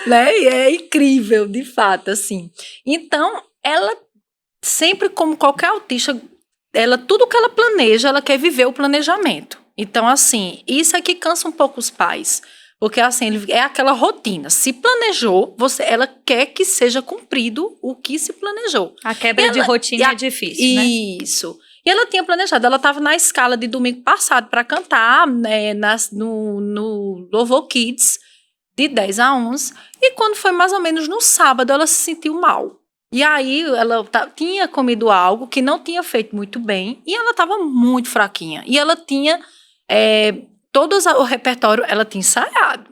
Né? E é incrível, de fato, assim. Então, ela sempre, como qualquer autista, tudo que ela planeja, ela quer viver o planejamento. Então, assim, isso é que cansa um pouco os pais. Porque, assim, é aquela rotina. Se planejou, ela quer que seja cumprido o que se planejou. A quebra de rotina é difícil, né? Isso. E ela tinha planejado, ela estava na escala de domingo passado para cantar, né, no Louvor Kids, de 10 a 11. E quando foi mais ou menos no sábado, ela se sentiu mal. E aí, ela tinha comido algo que não tinha feito muito bem, e ela estava muito fraquinha. E ela tinha... todo o repertório ela tinha ensaiado.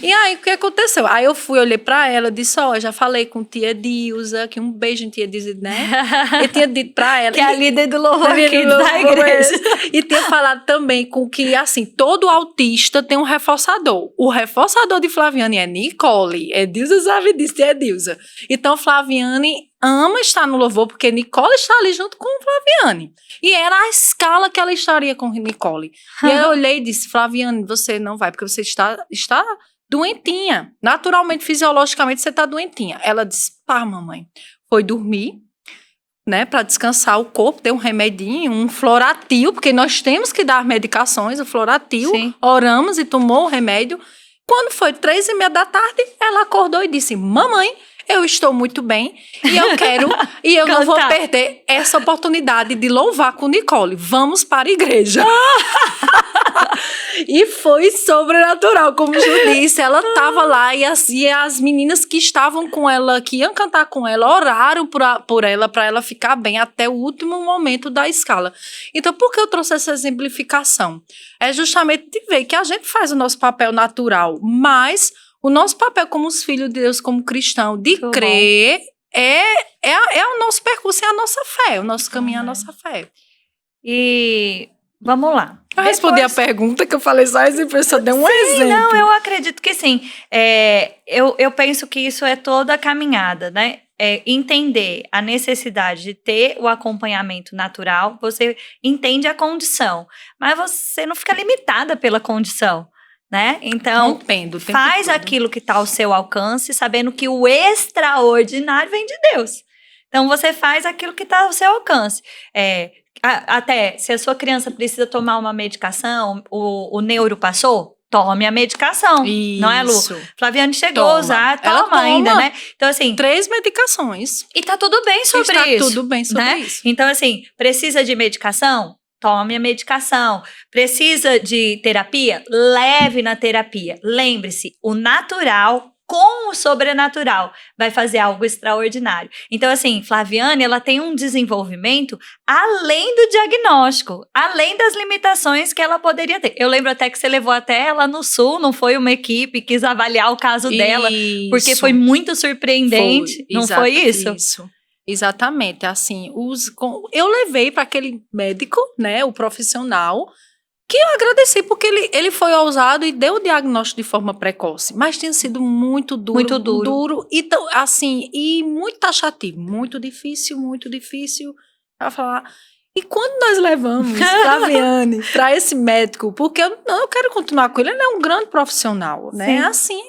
E aí, o que aconteceu? Aí eu olhei pra ela, disse, já falei com tia Dilza, que um beijo em tia Dilza, né? E tinha dito pra ela... que é a líder do Louvor Kids da igreja. E tinha falado também com que, assim, todo autista tem um reforçador. O reforçador de Flaviane é Nicole. Dilza sabe disso, é Dilza. Então, Flaviane ama estar no louvor, porque Nicole está ali junto com Flaviane. E era a escala que ela estaria com Nicole. E eu olhei e disse, Flaviane, você não vai, porque você está doentinha. Naturalmente, fisiologicamente, você está doentinha. Ela disse, mamãe. Foi dormir, né, para descansar o corpo, deu um remedinho, um Floratil, porque nós temos que dar medicações, o Floratil. Sim. Oramos e tomou o remédio. Quando foi 3:30 da tarde, ela acordou e disse, mamãe, eu estou muito bem e eu quero, e eu não vou perder essa oportunidade de louvar com Nicole. Vamos para a igreja. E foi sobrenatural, como Ju disse. Ela estava lá e as meninas que estavam com ela, que iam cantar com ela, oraram por ela, para ela ficar bem até o último momento da escala. Então, por que eu trouxe essa exemplificação? É justamente de ver que a gente faz o nosso papel natural, mas o nosso papel como os filhos de Deus, como cristão, de muito crer, é o nosso percurso, é a nossa fé, o nosso caminho é a nossa fé. E vamos lá. Eu respondi a pergunta que eu falei só deu um exemplo. Não, eu acredito que sim. Eu penso que isso é toda a caminhada, né? Entender a necessidade de ter o acompanhamento natural, você entende a condição, mas você não fica limitada pela condição. Né? Então, faz aquilo que está ao seu alcance, sabendo que o extraordinário vem de Deus. Então, você faz aquilo que está ao seu alcance. Até, se a sua criança precisa tomar uma medicação, o neuro passou, tome a medicação. Isso. Não é, Lu? Flaviane chegou a usar, toma ainda, né? Então, assim... 3 medicações. E tá tudo bem sobre isso. Está tudo bem sobre isso. Então, assim, precisa de medicação? Tome a medicação. Precisa de terapia? Leve na terapia. Lembre-se, o natural com o sobrenatural vai fazer algo extraordinário. Então, assim, Flaviane, ela tem um desenvolvimento além do diagnóstico, além das limitações que ela poderia ter. Eu lembro até que você levou até ela no Sul, não foi uma equipe, quis avaliar o caso dela, porque foi muito surpreendente. Não foi isso? Isso. Exatamente, assim, eu levei para aquele médico, né, o profissional, que eu agradeci, porque ele foi ousado e deu o diagnóstico de forma precoce, mas tinha sido muito duro. Muito duro. E, assim, e muito taxativo, muito difícil pra falar. E quando nós levamos Flaviane para esse médico, porque eu quero continuar com ele é um grande profissional, né? Sim. Assim,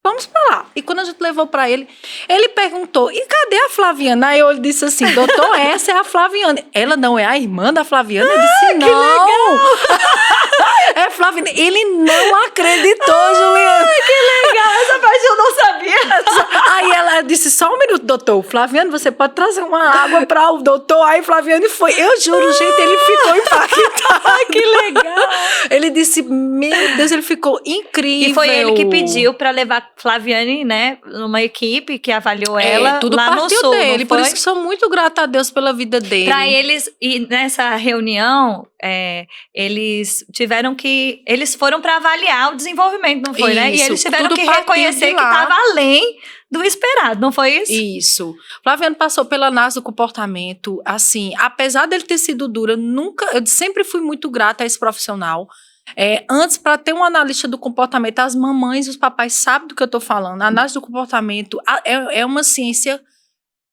vamos pra lá. E quando a gente levou pra ele perguntou, e cadê a Flaviana? Aí eu disse assim, doutor, essa é a Flaviana. Ela não é a irmã da Flaviana? Eu disse, não. É Flaviana. Ele não acreditou, Juliana. Que legal, essa parte eu não sabia. Aí ela disse, só um minuto, doutor. Flaviano, você pode trazer uma água para o doutor? Aí Flaviano foi. Eu juro, gente, ele ficou impactado. Que legal. Ele disse, meu Deus, ele ficou incrível. E foi ele que pediu para levar Flaviane, né, numa equipe que avaliou ela tudo lá no sul. dele. Por isso que sou muito grata a Deus pela vida dele. Para eles, e nessa reunião, eles tiveram que. Eles foram para avaliar o desenvolvimento, não foi, né? E eles tiveram que reconhecer que estava além do esperado, não foi isso? Isso. Flaviano passou pela análise do comportamento, assim, apesar dele ter sido dura, eu sempre fui muito grata a esse profissional. Antes, para ter um analista do comportamento, as mamães e os papais sabem do que eu estou falando. A análise do comportamento é uma ciência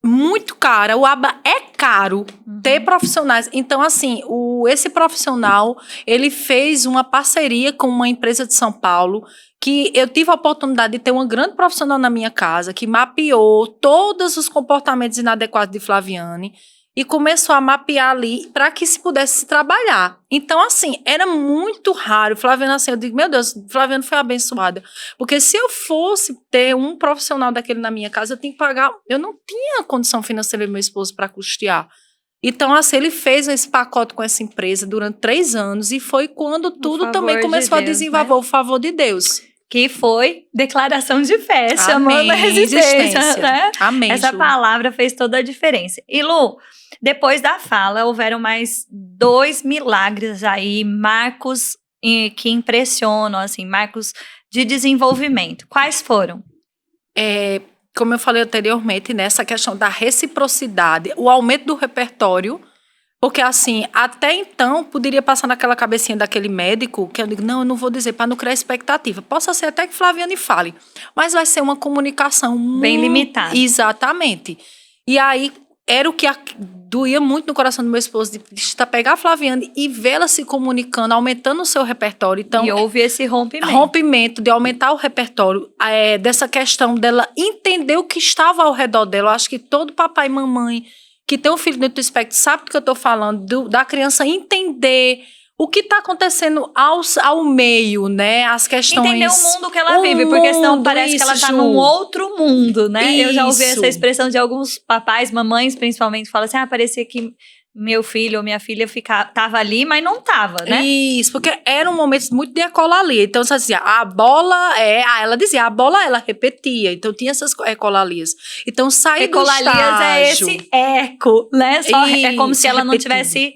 muito cara. O ABA é caro ter profissionais. Então, assim, esse profissional, ele fez uma parceria com uma empresa de São Paulo, que eu tive a oportunidade de ter uma grande profissional na minha casa, que mapeou todos os comportamentos inadequados de Flaviane, e começou a mapear ali para que se pudesse trabalhar. Então, assim, era muito raro. Flaviana, assim, eu digo, meu Deus, Flaviana foi abençoada. Porque se eu fosse ter um profissional daquele na minha casa, eu tinha que pagar. Eu não tinha condição financeira do meu esposo para custear. Então, assim, ele fez esse pacote com essa empresa durante 3 anos e foi quando tudo também começou a desenvolver, o favor de Deus. Que foi declaração de fé, chamando a resistência, né? Amém. Essa palavra fez toda a diferença. E Lu, depois da fala, houveram mais 2 milagres aí, marcos que impressionam, assim, marcos de desenvolvimento. Quais foram? Como eu falei anteriormente, nessa questão da reciprocidade, o aumento do repertório, porque assim, até então, poderia passar naquela cabecinha daquele médico, que eu digo, não, eu não vou dizer, para não criar expectativa. Possa ser até que Flaviane fale, mas vai ser uma comunicação bem limitada. Exatamente. E aí, era o que doía muito no coração do meu esposo, de pegar a Flaviane e vê-la se comunicando, aumentando o seu repertório. Então, e houve esse rompimento. Rompimento de aumentar o repertório, dessa questão dela entender o que estava ao redor dela. Eu acho que todo papai e mamãe que tem um filho dentro do espectro sabe do que eu estou falando, da criança entender o que está acontecendo ao meio, né? As questões... Entender o mundo que ela vive, porque senão parece que ela está num outro mundo, né? Isso. Eu já ouvi essa expressão de alguns papais, mamães principalmente, falam assim, parecia que meu filho ou minha filha tava ali, mas não tava, né? Isso, porque era um momento muito de ecolalia. Então, você dizia, a bola ela dizia, a bola ela repetia. Então, tinha essas ecolalias. Então, sair do estágio... Ecolalias é esse eco, né? É como se ela não tivesse...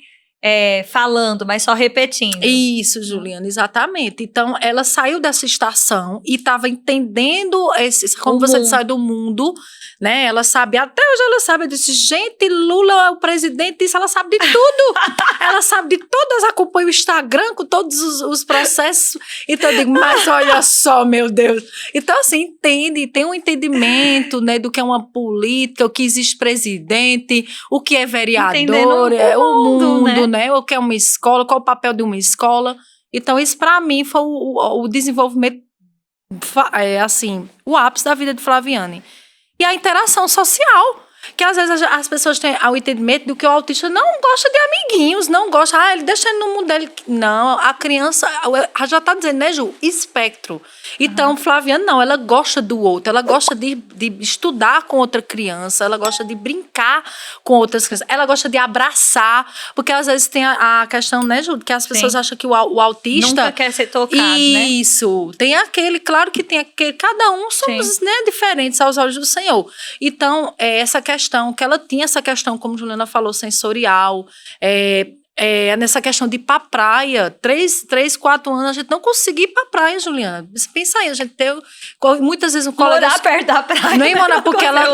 falando, mas só repetindo. Isso, Juliana, exatamente. Então, ela saiu dessa estação e estava entendendo como você sai do mundo, né? Ela sabe, até hoje ela sabe, eu disse, gente, Lula é o presidente, isso ela sabe de tudo. Ela sabe de todas, acompanha o Instagram com todos os processos. Então, eu digo, mas olha só, meu Deus. Então, assim, tem um entendimento, né, do que é uma política, o que existe presidente, o que é vereador, o mundo, né? O que é uma escola, qual o papel de uma escola. Então, isso para mim foi o desenvolvimento, assim, o ápice da vida de Flaviane. E a interação social, que às vezes as pessoas têm o entendimento do que o autista não gosta de amiguinhos, não gosta, ele deixa ele no mundo dele. Não, a criança, já está dizendo, né, Ju? Espectro. Então, Flaviane não, ela gosta do outro, ela gosta de estudar com outra criança, ela gosta de brincar com outras crianças, ela gosta de abraçar, porque às vezes tem a questão, né, Ju, que as pessoas acham que o autista... Nunca quer ser tocado, né? Isso, tem aquele, claro que tem aquele, cada um somos, né, diferentes aos olhos do Senhor. Então, essa questão, que ela tinha essa questão, como Juliana falou, sensorial, nessa questão de ir pra praia, 3, 4 anos, a gente não conseguia ir pra praia, Juliana. Você pensa aí, a gente tem muitas vezes um colega... Morar perto da praia. Nem morar, porque ela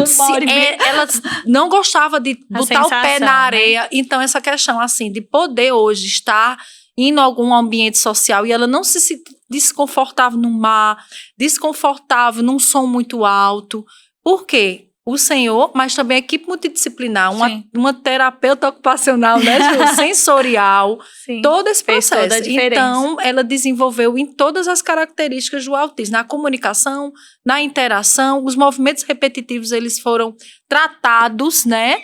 não gostava de botar o pé na areia. Né? Então, essa questão, assim, de poder hoje estar indo a algum ambiente social e ela não se desconfortável no mar, desconfortável num som muito alto. Por quê? O Senhor, mas também a equipe multidisciplinar, uma terapeuta ocupacional, né, Ju? Sensorial, Sim. todo esse Fez processo. toda a diferença. Então, ela desenvolveu em todas as características do autismo, na comunicação, na interação, os movimentos repetitivos, eles foram tratados, né?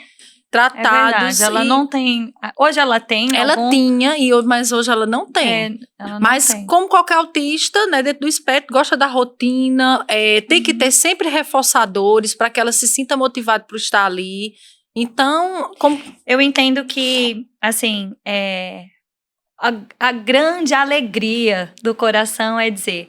Tratados. É verdade, ela não tem... Hoje ela tem Ela tinha, mas hoje ela não tem. Ela não mas tem. Como qualquer autista, né, dentro do espectro, gosta da rotina, tem que ter sempre reforçadores para que ela se sinta motivada para estar ali. Então, eu entendo que, assim, a grande alegria do coração é dizer...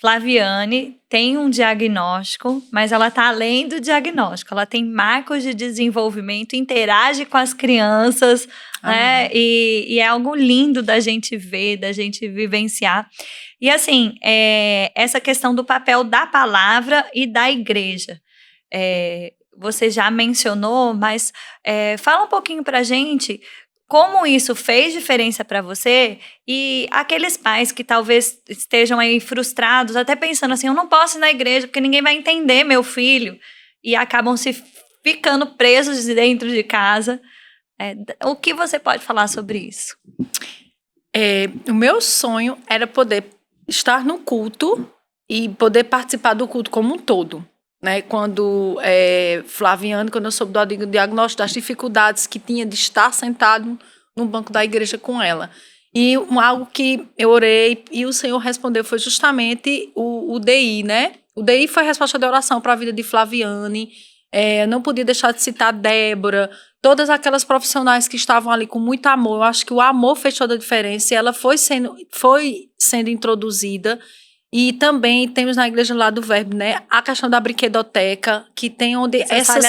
Flaviane tem um diagnóstico, mas ela está além do diagnóstico. Ela tem marcos de desenvolvimento, interage com as crianças, né? E é algo lindo da gente ver, da gente vivenciar. E assim, essa questão do papel da palavra e da igreja. Você já mencionou, mas fala um pouquinho pra gente como isso fez diferença para você e aqueles pais que talvez estejam aí frustrados, até pensando assim, eu não posso ir na igreja porque ninguém vai entender meu filho, e acabam se ficando presos dentro de casa. O que você pode falar sobre isso? O meu sonho era poder estar no culto e poder participar do culto como um todo. Né, quando Flaviane, quando eu soube do diagnóstico, das dificuldades que tinha de estar sentado no banco da igreja com ela. E algo que eu orei e o Senhor respondeu foi justamente o DI, né? O DI foi a resposta de oração para a vida de Flaviane. Eu não podia deixar de citar Débora, todas aquelas profissionais que estavam ali com muito amor. Eu acho que o amor fez toda a diferença e ela foi sendo introduzida. E também temos na igreja lá do Verbo, né, a questão da brinquedoteca, que tem onde essa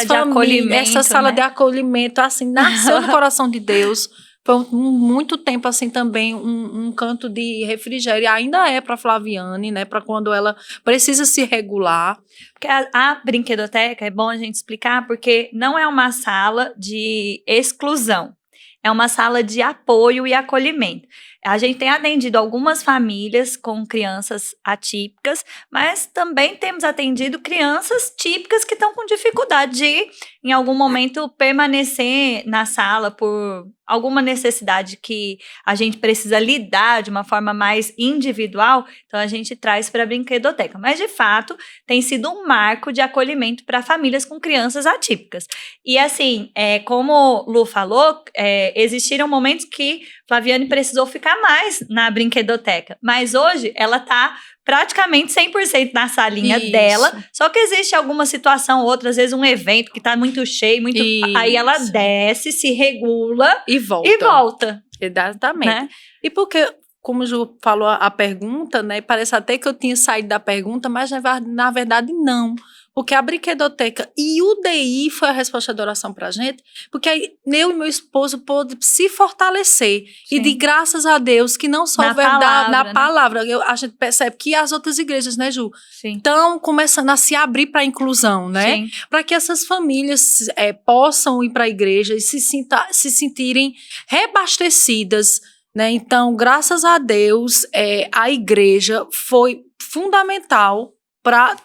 sala de acolhimento, assim, nasceu no coração de Deus. Foi muito tempo, assim, também um canto de refrigério. Ainda é para Flaviane, né, para quando ela precisa se regular. Porque a brinquedoteca, é bom a gente explicar, porque não é uma sala de exclusão. É uma sala de apoio e acolhimento. A gente tem atendido algumas famílias com crianças atípicas, mas também temos atendido crianças típicas que estão com dificuldade de, em algum momento, permanecer na sala por alguma necessidade que a gente precisa lidar de uma forma mais individual. Então, a gente traz para a brinquedoteca. Mas, de fato, tem sido um marco de acolhimento para famílias com crianças atípicas. E, assim, como Lu falou, existiram momentos que Flaviane precisou ficar mais na brinquedoteca, mas hoje ela está praticamente 100% na salinha dela, só que existe alguma situação, outra, às vezes um evento que está muito cheio, aí ela desce, se regula e volta. Exatamente. Né? E porque, como o Ju falou a pergunta, né, parece até que eu tinha saído da pergunta, mas na verdade não. Porque a brinquedoteca e o DI foi a resposta da oração pra gente, porque aí eu e meu esposo pôde se fortalecer. Sim. E de graças a Deus, que não só na palavra, a gente percebe que as outras igrejas, né, Ju, estão começando a se abrir para a inclusão, né? Para que essas famílias possam ir para a igreja e se sentirem reabastecidas, né? Então, graças a Deus, a igreja foi fundamental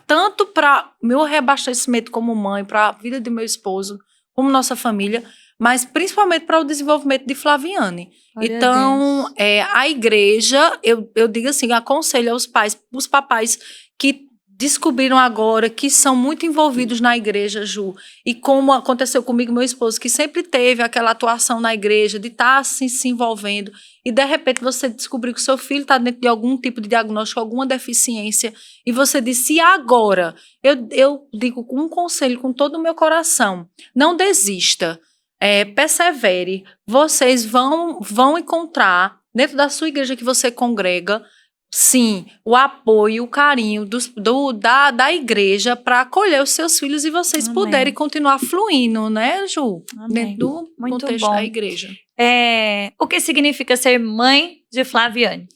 tanto para meu reabastecimento como mãe, para a vida de meu esposo, como nossa família, mas principalmente para o desenvolvimento de Flaviane. Glória então, a igreja, eu digo assim, aconselho aos pais, os papais que descobriram agora que são muito envolvidos na igreja, Ju, e como aconteceu comigo, meu esposo, que sempre teve aquela atuação na igreja, de estar assim, se envolvendo, e de repente você descobriu que seu filho está dentro de algum tipo de diagnóstico, alguma deficiência, e você disse, e agora? Eu digo com um conselho, com todo o meu coração, não desista, persevere, vocês vão encontrar, dentro da sua igreja que você congrega, sim, o apoio, o carinho da igreja para acolher os seus filhos e vocês puderem continuar fluindo, né, Ju? Amém. Dentro do muito contexto bom. da igreja. O que significa ser mãe de Flaviane?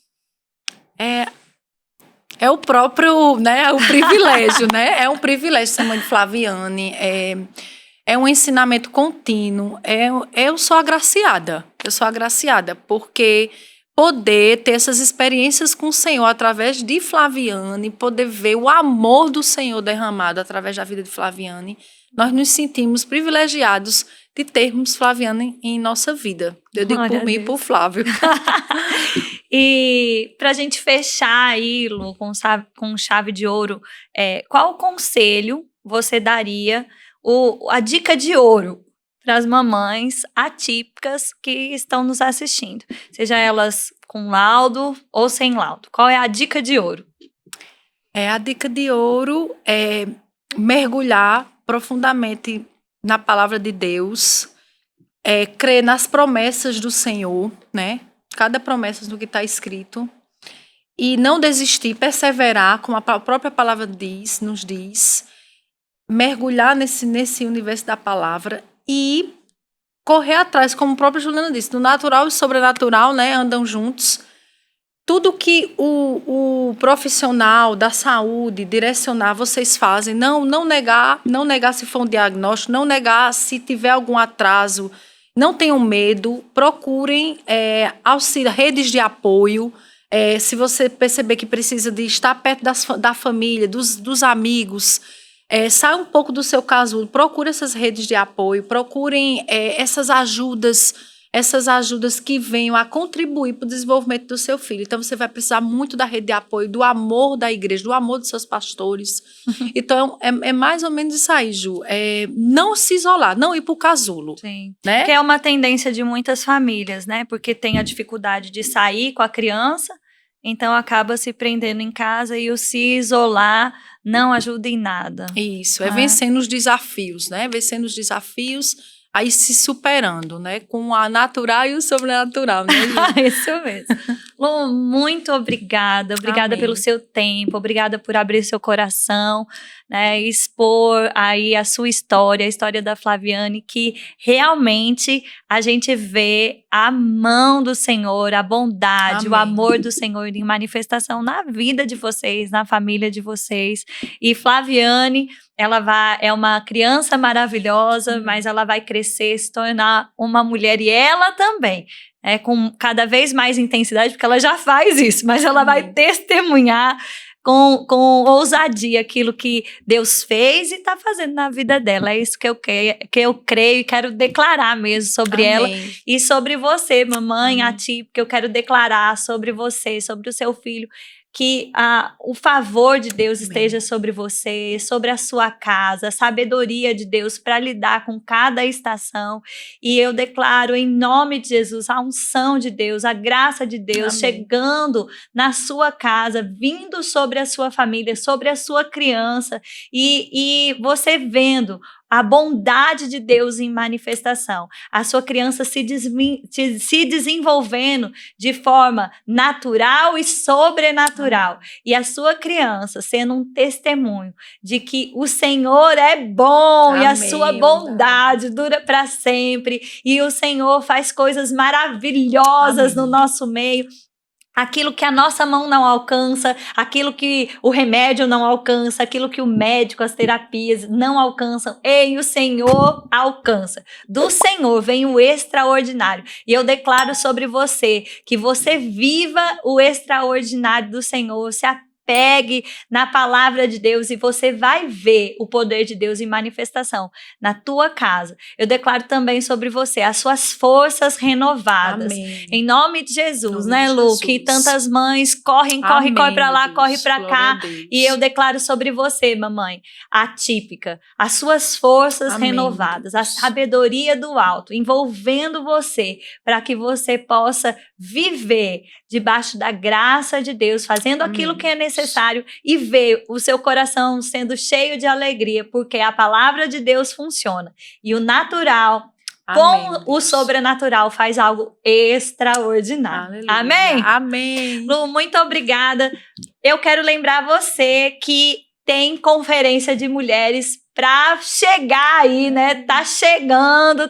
É o próprio, né, o privilégio, né? É um privilégio ser mãe de Flaviane. É um ensinamento contínuo. Eu sou agraciada. Eu sou agraciada, porque poder ter essas experiências com o Senhor através de Flaviane, poder ver o amor do Senhor derramado através da vida de Flaviane, nós nos sentimos privilegiados de termos Flaviane em nossa vida. Eu digo Glória por a mim e Deus. por Flávio. E para a gente fechar aí, Lu, com chave de ouro, qual conselho você daria, a dica de ouro para as mamães atípicas que estão nos assistindo? Seja elas com laudo ou sem laudo. Qual é a dica de ouro? A dica de ouro é mergulhar profundamente na palavra de Deus, crer nas promessas do Senhor, né? Cada promessa do que está escrito, e não desistir, perseverar, como a própria palavra nos diz, mergulhar nesse universo da palavra e correr atrás, como o próprio Juliano disse, do natural e sobrenatural, né, andam juntos. Tudo que o profissional da saúde direcionar, vocês fazem. Não negar se for um diagnóstico, não negar se tiver algum atraso. Não tenham medo, procurem auxílio, redes de apoio. Se você perceber que precisa de estar perto da família, dos amigos, saia um pouco do seu casulo, procure essas redes de apoio, procurem essas ajudas que venham a contribuir para o desenvolvimento do seu filho. Então, você vai precisar muito da rede de apoio, do amor da igreja, do amor dos seus pastores. Então, é mais ou menos isso aí, Ju. Não se isolar, não ir para o casulo. Sim, né? Que é uma tendência de muitas famílias, né? Porque tem a dificuldade de sair com a criança, então acaba se prendendo em casa e o se isolar não ajuda em nada. Isso, vencendo os desafios, né? Vencendo os desafios, aí se superando, né? Com a natural e o sobrenatural, né? Isso mesmo. Lu, muito obrigada. Obrigada pelo seu tempo. Obrigada por abrir seu coração, né? Expor aí a sua história, a história da Flaviane, que realmente a gente vê a mão do Senhor, a bondade, o amor do Senhor em manifestação na vida de vocês, na família de vocês. E Flaviane, é uma criança maravilhosa, mas ela vai crescer, se tornar uma mulher, e ela também, com cada vez mais intensidade, porque ela já faz isso, mas ela vai testemunhar com ousadia aquilo que Deus fez e está fazendo na vida dela. É isso que eu creio e quero declarar mesmo sobre ela e sobre você, mamãe atípica. Eu quero declarar sobre você, sobre o seu filho, que o favor de Deus esteja sobre você, sobre a sua casa, a sabedoria de Deus para lidar com cada estação. E eu declaro em nome de Jesus a unção de Deus, a graça de Deus chegando na sua casa, vindo sobre a sua família, sobre a sua criança, e você vendo a bondade de Deus em manifestação, a sua criança se desenvolvendo de forma natural e sobrenatural, e a sua criança sendo um testemunho de que o Senhor é bom e a sua bondade dura para sempre, e o Senhor faz coisas maravilhosas no nosso meio. Aquilo que a nossa mão não alcança, aquilo que o remédio não alcança, aquilo que o médico, as terapias não alcançam, o Senhor alcança. Do Senhor vem o extraordinário. E eu declaro sobre você que você viva o extraordinário do Senhor, se pegue na palavra de Deus e você vai ver o poder de Deus em manifestação na tua casa. Eu declaro também sobre você as suas forças renovadas. Em nome de Jesus, né, Lu? Que tantas mães correm para lá, correm para cá. E eu declaro sobre você, mamãe, atípica, as suas forças renovadas, a sabedoria do alto, envolvendo você, para que você possa viver debaixo da graça de Deus, fazendo aquilo que é necessário e ver o seu coração sendo cheio de alegria, porque a palavra de Deus funciona. E o natural com o sobrenatural faz algo extraordinário. Amém? Amém. Lu, muito obrigada. Eu quero lembrar você que tem conferência de mulheres para chegar aí, né? Tá chegando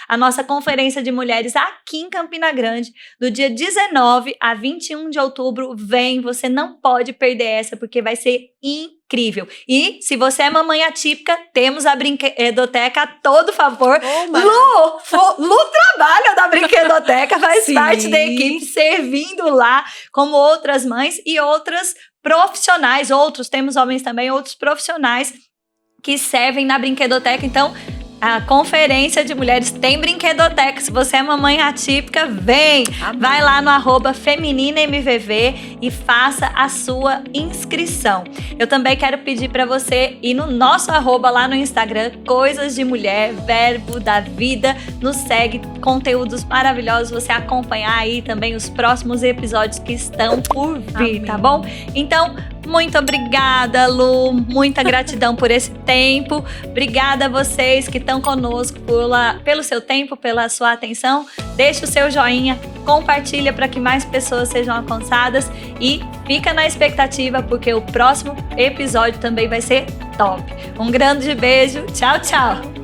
a nossa conferência de mulheres aqui em Campina Grande, do dia 19 a 21 de outubro. Vem, você não pode perder essa, porque vai ser incrível. E se você é mamãe atípica, temos a brinquedoteca a todo favor. Lu trabalha na brinquedoteca, faz parte da equipe, servindo lá como outras mães e outras profissionais, temos homens também, outros profissionais que servem na brinquedoteca. Então, a conferência de mulheres tem brinquedoteca. Se você é mamãe atípica, vem! Amém. Vai lá no @FemininaMVV e faça a sua inscrição. Eu também quero pedir para você ir no nosso @ lá no Instagram, Coisas de Mulher, Verbo da Vida. Nos segue, conteúdos maravilhosos, você acompanhar aí também os próximos episódios que estão por vir, amém, tá bom? Então, muito obrigada, Lu. Muita gratidão por esse tempo. Obrigada a vocês que estão conosco pelo seu tempo, pela sua atenção. Deixa o seu joinha, compartilha para que mais pessoas sejam alcançadas e fica na expectativa, porque o próximo episódio também vai ser top. Um grande beijo. Tchau, tchau.